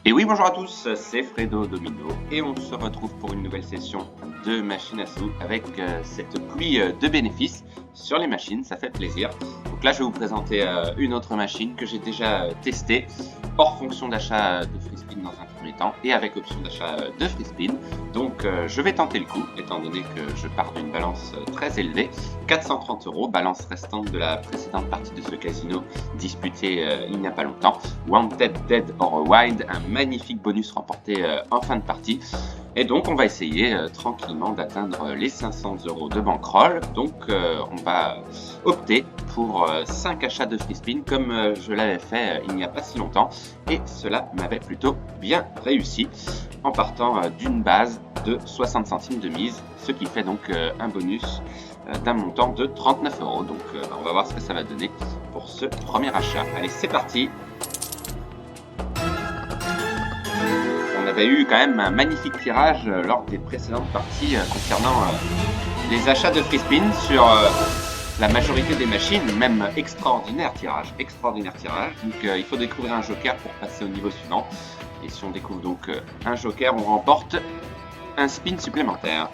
Et oui, bonjour à tous, c'est Fredo Domino et on se retrouve pour une nouvelle session de machine à sous avec cette pluie de bénéfices sur les machines, ça fait plaisir. Donc là, je vais vous présenter une autre machine que j'ai déjà testée, hors fonction d'achat de free spin dans un premier temps et avec option d'achat de free spin. Donc je vais tenter le coup, étant donné que je pars d'une balance très élevée, 430 €, balance restante de la précédente partie de ce casino disputée il n'y a pas longtemps. Wanted, Dead or Wild, un magnifique bonus remporté en fin de partie. Et donc on va essayer tranquillement d'atteindre les 500 € de bankroll. Donc on va opter pour 5 achats de free spin comme je l'avais fait il n'y a pas si longtemps. Et cela m'avait plutôt bien réussi en partant d'une base de 60 centimes de mise, ce qui fait donc un bonus d'un montant de 39 €. Donc on va voir ce que ça va donner pour ce premier achat. Allez, c'est parti. On avait eu quand même un magnifique tirage lors des précédentes parties concernant les achats de free spin sur la majorité des machines, même extraordinaire tirage. Donc il faut découvrir un joker pour passer au niveau suivant. Et si on découvre donc un joker, on remporte un spin supplémentaire.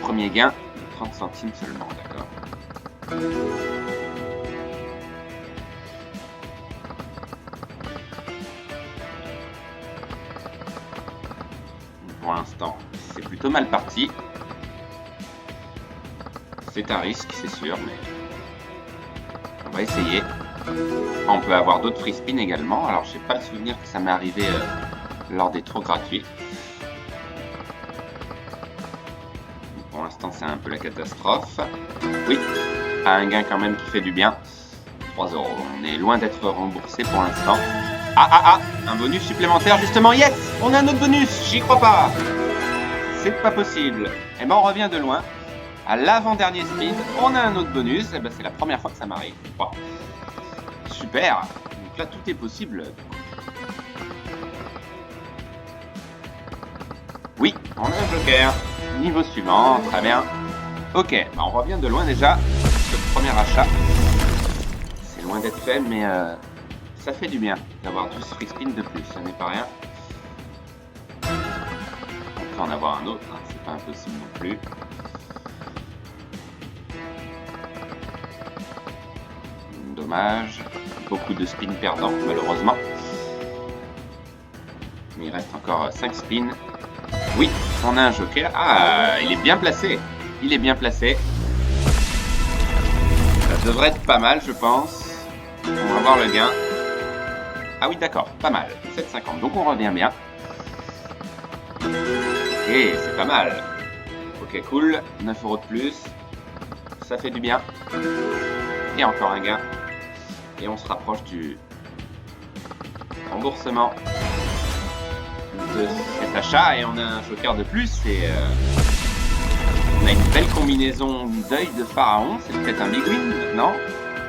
Premier gain, 30 centimes seulement, d'accord. Pour l'instant, c'est plutôt mal parti. C'est un risque, c'est sûr, mais on va essayer. On peut avoir d'autres free spin également. Alors, j'ai pas le souvenir que ça m'est arrivé lors des tours gratuits. Pour l'instant, c'est un peu la catastrophe. Oui, un gain quand même qui fait du bien. 3 €. On est loin d'être remboursé pour l'instant. Un bonus supplémentaire justement. Yes, on a un autre bonus. J'y crois pas. C'est pas possible. Et ben on revient de loin. À l'avant-dernier spin, on a un autre bonus. Et ben c'est la première fois que ça m'arrive. Wow. Super. Donc là tout est possible. Oui, on a un joker. Niveau suivant, très bien. Ok, ben on revient de loin déjà. Ce premier achat. C'est loin d'être fait, mais ça fait du bien d'avoir 12 free spin de plus, ça n'est pas rien. On peut en avoir un autre, hein, c'est pas impossible non plus. Dommage, beaucoup de spins perdants malheureusement. Mais il reste encore 5 spins. Oui, on a un joker. Ah, il est bien placé. Il est bien placé. Ça devrait être pas mal, je pense. On va voir le gain. Ah oui, d'accord, pas mal. 7,50. Donc on revient bien. Et c'est pas mal. Ok, cool. 9 € de plus. Ça fait du bien. Et encore un gain. Et on se rapproche du remboursement de cet achat. Et on a un joker de plus. Et on a une belle combinaison d'œil de pharaon. C'est peut-être un big win, non?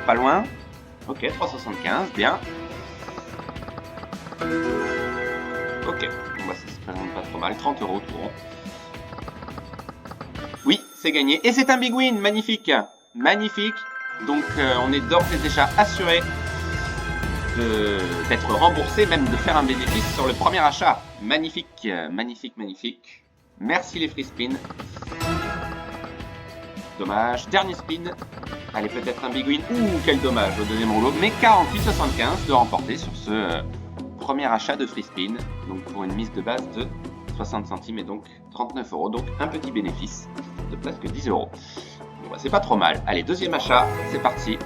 Pas loin. Ok, 3,75. Bien. Ok, bon bah ça se présente pas trop mal, 30 € tout rond. Oui, c'est gagné. Et c'est un big win, magnifique. Magnifique. Donc on est d'ores et déjà assuré d'être remboursé, même de faire un bénéfice sur le premier achat. Magnifique, magnifique, magnifique. Merci les free spin. Dommage. Dernier spin. Allez, peut-être un big win. Ouh, quel dommage au deuxième rouleau. Mais 48,75 de remporter sur ce premier achat de free spin, donc pour une mise de base de 60 centimes et donc 39 €, donc un petit bénéfice de presque 10 €. Bon, bah, c'est pas trop mal. Allez, deuxième achat, c'est parti.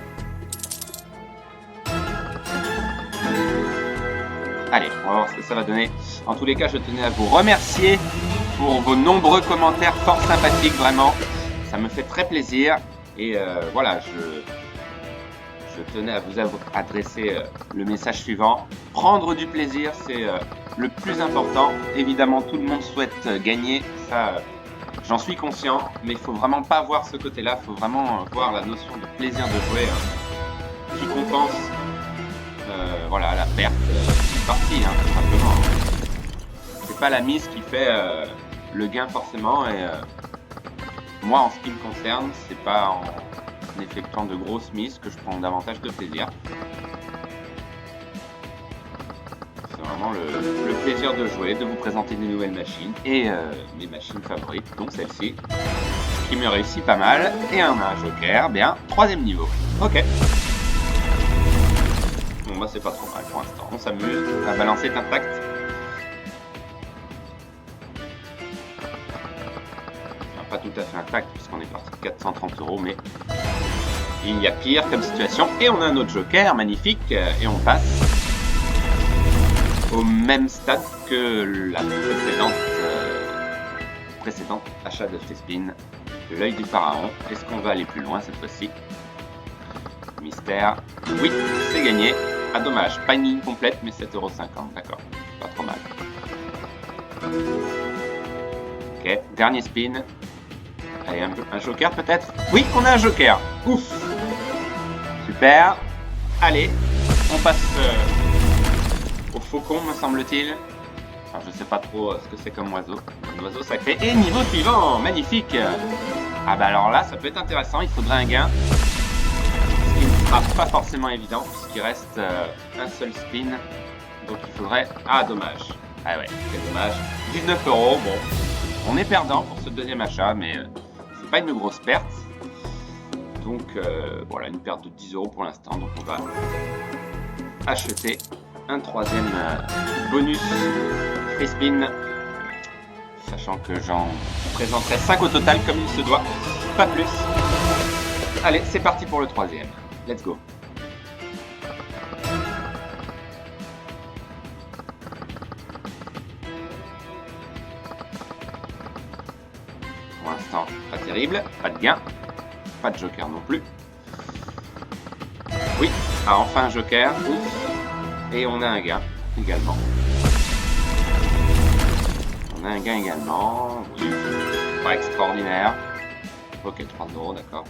Allez, on va voir ce que ça va donner. En tous les cas, je tenais à vous remercier pour vos nombreux commentaires fort sympathiques, vraiment. Ça me fait très plaisir. Et voilà, je tenais à vous adresser le message suivant. Prendre du plaisir, c'est le plus important. Évidemment, tout le monde souhaite gagner, ça j'en suis conscient, mais il faut vraiment pas voir ce côté-là, il faut vraiment voir la notion de plaisir de jouer qui compense voilà, la perte d'une partie, hein, tout simplement. C'est pas la mise qui fait le gain forcément, et moi en ce qui me concerne, c'est pas en effectuant de grosses mises que je prends davantage de plaisir. vraiment le plaisir de jouer, de vous présenter des nouvelles machines et mes machines favorites, donc celle-ci, qui me réussit pas mal. Et on a un joker, bien, 3e niveau. Ok. Bon, moi c'est pas trop mal pour l'instant, on s'amuse. La balance est intacte. Enfin, pas tout à fait intacte, puisqu'on est parti de 430 €, mais il y a pire comme situation. Et on a un autre joker, magnifique, et on passe au même stade que la précédente achat de free spin, l'œil du pharaon. Est-ce qu'on va aller plus loin cette fois-ci? Mystère. Oui, c'est gagné. Ah dommage, pas une ligne complète, mais 7,50 €, d'accord, pas trop mal. Ok, dernier spin. Allez, un joker peut-être? Oui, on a un joker. Ouf. Super. Allez, on passe au faucon, me semble-t-il. Enfin, je sais pas trop ce que c'est comme oiseau. Un oiseau sacré. Et niveau suivant, magnifique. Ah bah alors là, ça peut être intéressant. Il faudrait un gain. Ce qui ne sera pas forcément évident, puisqu'il reste un seul spin. Donc il faudrait... Ah, dommage. Ah ouais, quel dommage. 19 €. Bon, on est perdant pour ce deuxième achat, mais c'est pas une grosse perte. Donc voilà, une perte de 10 € pour l'instant. Donc on va acheter un 3e bonus free spin, sachant que j'en présenterai 5 au total comme il se doit, pas plus. Allez, c'est parti pour le 3e. Let's go. Pour l'instant, pas terrible, pas de gain, pas de joker non plus. Oui, ah, enfin un joker. Ouf. Et on a un gain également. On a un gain également. Oui. Pas extraordinaire. Ok, 3 €, d'accord.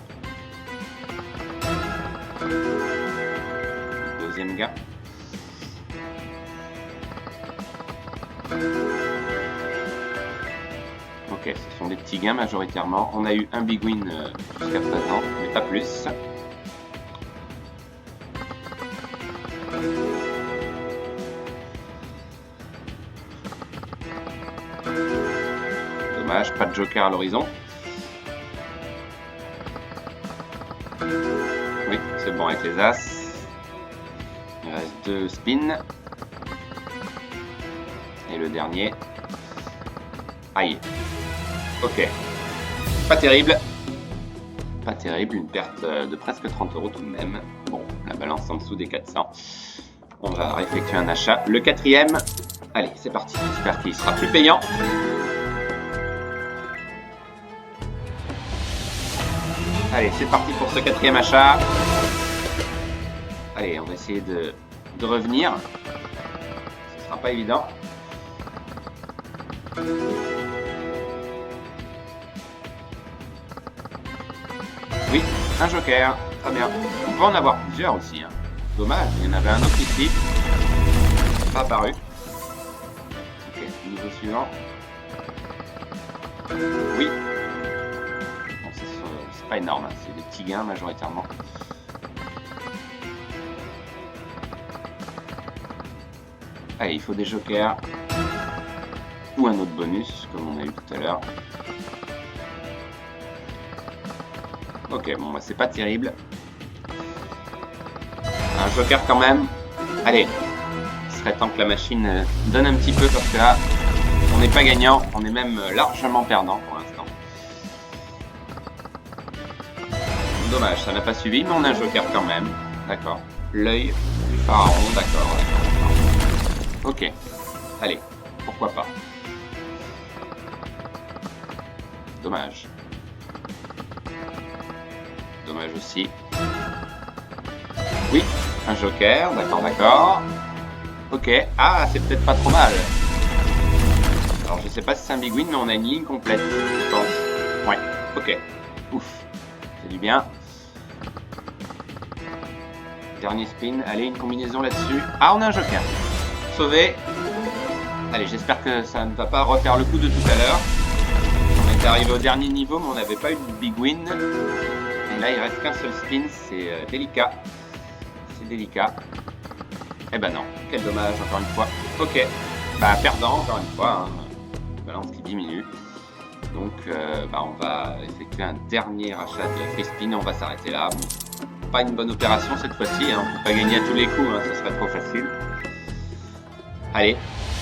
Deuxième gain. Ok, ce sont des petits gains majoritairement. On a eu un big win jusqu'à présent, mais pas plus. Dommage, pas de joker à l'horizon. Oui, c'est bon avec les as. Il reste 2 spins. Et le dernier. Aïe. Ok. Pas terrible. Pas terrible, une perte de presque 30 € tout de même. Bon, la balance en dessous des 400. On va effectuer un achat. Le 4e. Allez, c'est parti. J'espère qu'il sera plus payant. Allez, c'est parti pour ce 4e achat. Allez, on va essayer de revenir. Ce sera pas évident. Oui, un joker. Très bien. On peut en avoir plusieurs aussi. Hein. Dommage, il y en avait un autre ici. Pas apparu. Ok, niveau suivant. Oui. Bon, c'est pas énorme, hein. C'est des petits gains majoritairement. Allez, il faut des jokers. Ou un autre bonus, comme on a eu tout à l'heure. Ok, bon, bah, c'est pas terrible. Un joker quand même. Allez, il serait temps que la machine donne un petit peu parce que là, on n'est pas gagnant, on est même largement perdant pour l'instant. Dommage, ça n'a pas suivi, mais on a un joker quand même. D'accord. L'œil du pharaon, d'accord. Ok, allez, pourquoi pas. Dommage. Dommage aussi. Oui, un joker, d'accord. Ok, ah, c'est peut-être pas trop mal. Alors, je sais pas si c'est un big win, mais on a une ligne complète, je pense. Ouais, ok. Ouf, c'est du bien. Dernier spin, allez, une combinaison là-dessus. Ah, on a un joker. Sauvé. Allez, j'espère que ça ne va pas refaire le coup de tout à l'heure. On était arrivé au dernier niveau, mais on n'avait pas eu de big win. Et là, il reste qu'un seul spin, c'est délicat. C'est délicat. Eh ben non, quel dommage encore une fois. Ok, bah perdant encore une fois, hein. Balance qui diminue. Donc bah, on va effectuer un dernier achat de free spin, on va s'arrêter là. Bon, pas une bonne opération cette fois-ci, hein. On peut pas gagner à tous les coups, hein, ce serait trop facile. Allez,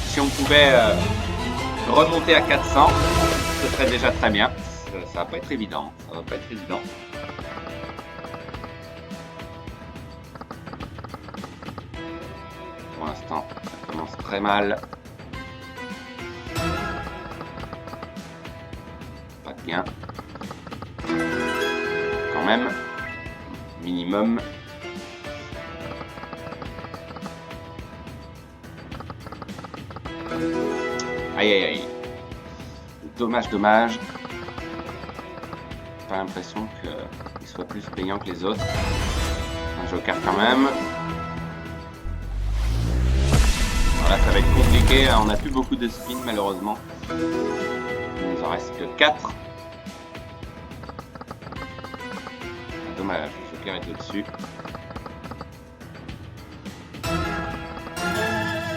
si on pouvait remonter à 400, ce serait déjà très bien. Ça va pas être évident, ça va pas être évident. Pour l'instant, ça commence très mal. Pas de gain. Quand même, minimum. Aïe aïe aïe. Dommage, dommage. Pas l'impression qu'il soit plus payant que les autres. Un joker quand même. Voilà, ça va être compliqué. On n'a plus beaucoup de spin malheureusement. Il nous en reste que 4. Dommage, le joker est au-dessus.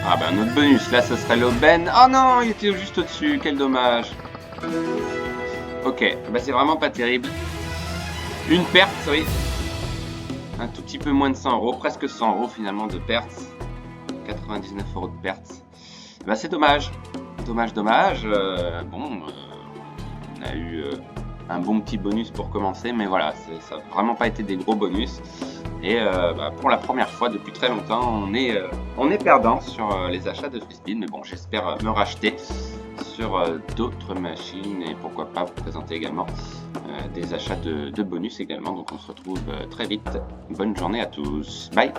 Ah bah un autre bonus, là ce serait l'aubaine. Oh non, il était juste au-dessus, quel dommage. Ok, bah c'est vraiment pas terrible. Une perte, oui. Un tout petit peu moins de 100 €, presque 100 € finalement de perte. 99 € de perte. Bah c'est dommage. Dommage, dommage. Bon, on a eu un bon petit bonus pour commencer, mais voilà, ça n'a vraiment pas été des gros bonus. Et bah, pour la première fois depuis très longtemps, on est perdant sur les achats de free spin. Mais bon, j'espère me racheter sur d'autres machines et pourquoi pas vous présenter également des achats de bonus également. Donc on se retrouve très vite. Bonne journée à tous. Bye!